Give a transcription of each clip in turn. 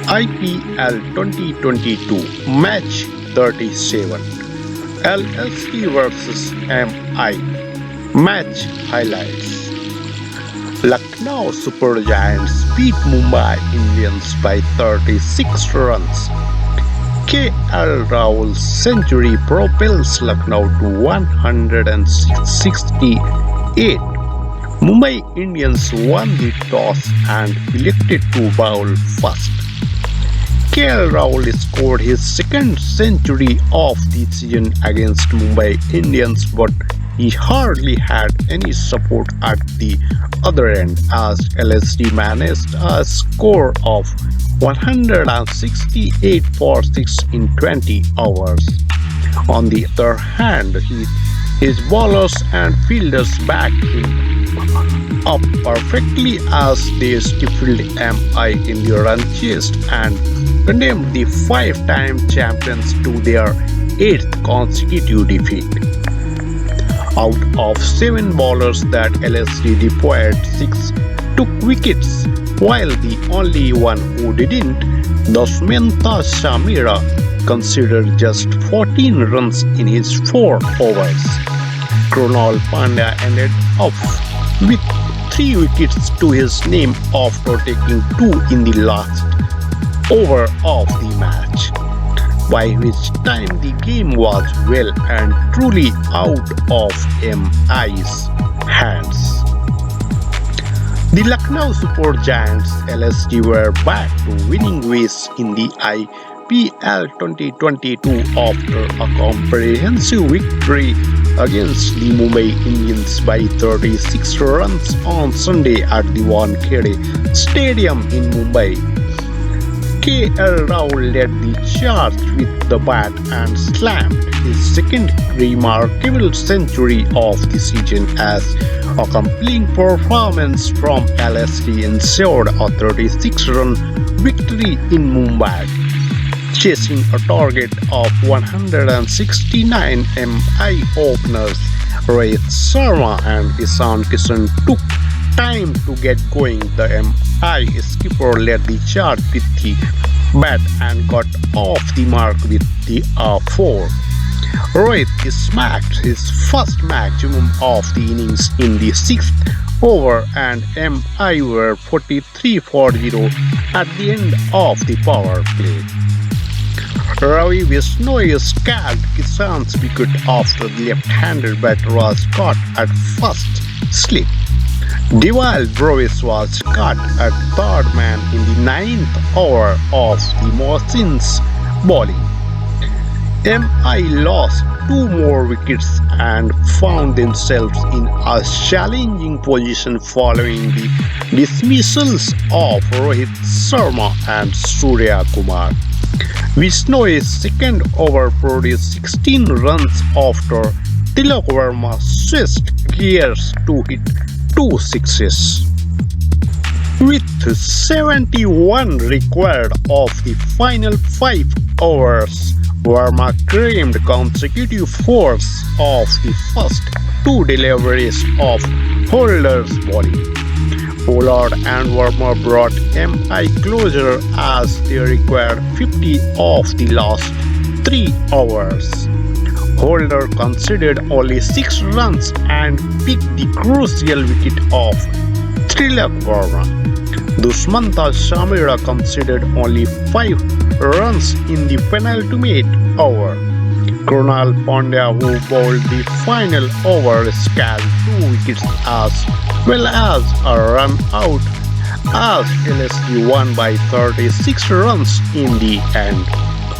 IPL 2022 Match 37 LSG Vs MI Match Highlights. Lucknow Super Giants beat Mumbai Indians by 36 runs. KL Rahul's century propels Lucknow to 168. Mumbai Indians won the toss and elected to bowl first. KL Rahul scored his second century of the season against Mumbai Indians, but he hardly had any support at the other end as LSG managed a score of 168 for 6 in 20 overs. On the other hand, his bowlers and fielders backed him up perfectly as they stifled MI in the run chase and condemned the five-time champions to their 8th consecutive defeat. Out of 7 bowlers that LSG deployed, 6 took wickets, while the only one who didn't, Dushmantha Shamira, considered just 14 runs in his 4 overs. Krunal Pandya ended up with 3 wickets to his name after taking 2 in the last over of the match, by which time the game was well and truly out of MI's hands. The Lucknow Super Giants LSG were back to winning ways in the IPL 2022 after a comprehensive victory against the Mumbai Indians by 36 runs on Sunday at the Wankhede Stadium in Mumbai. KL Rahul led the charge with the bat and slammed his second remarkable century of the season as a compelling performance from LSG ensured a 36-run victory in Mumbai. Chasing a target of 169, MI openers Rohit Sharma and Ishan Kishan took time to get going. The MI skipper led the charge with the bat and got off the mark with the 4. Rohit smacked his first maximum of the innings in the 6th over and MI were 43 for 0 at the end of the power play. Ravi Bishnoi scaled Kishan's wicket after the left-handed batter was caught at first slip. Dewal Brovis was caught at third man in the 9th over of the Mohsin's bowling. MI lost 2 more wickets and found themselves in a challenging position following the dismissals of Rohit Sharma and Surya Kumar. Bishnoi's second over produced 16 runs after Tilak Verma switched gears to hit 2 sixes. With 71 required of the final 5 overs, Verma claimed consecutive fours of the first 2 deliveries of Holder's bowling. Pollard and Verma brought MI closer as they required 50 of the last 3 overs. Holder conceded only 6 runs and picked the crucial wicket of Tilak Verma. Dushmantha Shamira conceded only 5 runs in the penultimate over. Krunal Pandya, who bowled the final over, scaled 2 wickets as well as a run out as LSG won by 36 runs in the end.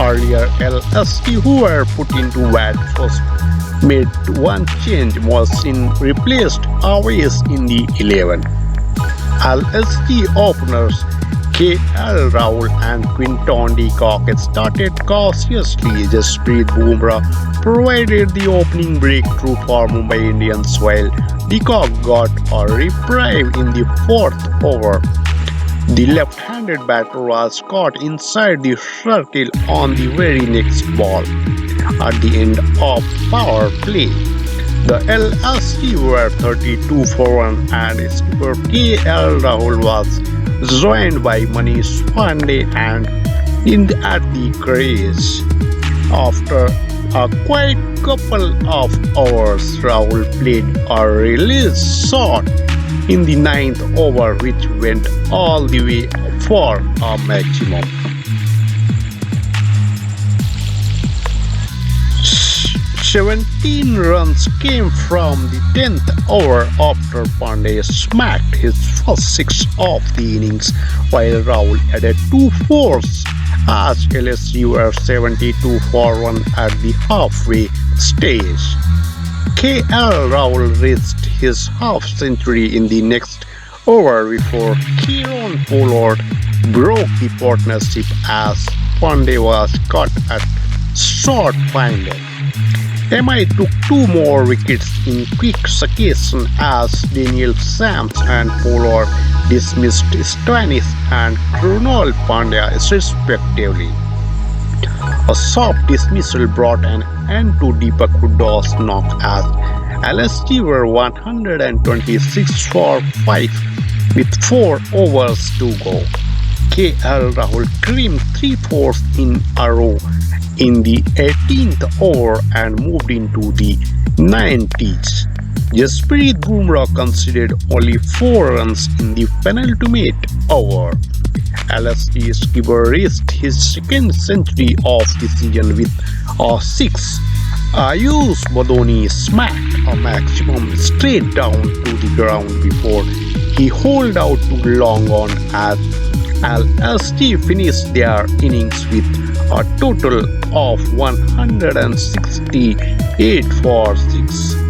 Earlier, LSG, who were put into bat first, made 1 change. Mohsin replaced Awais in the 11. LSG openers KL Rahul and Quinton de Kock started cautiously. Jasprit Bumrah provided the opening breakthrough for Mumbai Indians, while de Kock got a reprieve in the 4th over. The left-handed batter was caught inside the circle on the very next ball. At the end of power play, The LSG were 32 for 1 and skipper KL Rahul was joined by Manish Pandey and at the crease. After a quiet couple of hours, Rahul played a release shot in the ninth over which went all the way for a maximum. 17 runs came from the 10th over after Pandey smacked his first six of the innings while Rahul added two fours as LSG were 72 for 1 at the halfway stage. KL Rahul reached his half century in the next over before Kieron Pollard broke the partnership as Pandey was caught at short final. MI took two more wickets in quick succession as Daniel Sams and Pollard dismissed Stanis and Krunal Pandya respectively. A soft dismissal brought an end to Deepak Huda's knock as LSG were 126 for 5 with 4 overs to go. KL Rahul creamed 3 fours in a row in the 18th over and moved into the 90s. Jasprit Bumrah conceded only 4 runs in the penultimate over. LSG skipper reached his second century of the season with a 6. Ayush Badoni smacked a maximum straight down to the ground before he holed out to long on as LSG finished their innings with a total of 168 for 6.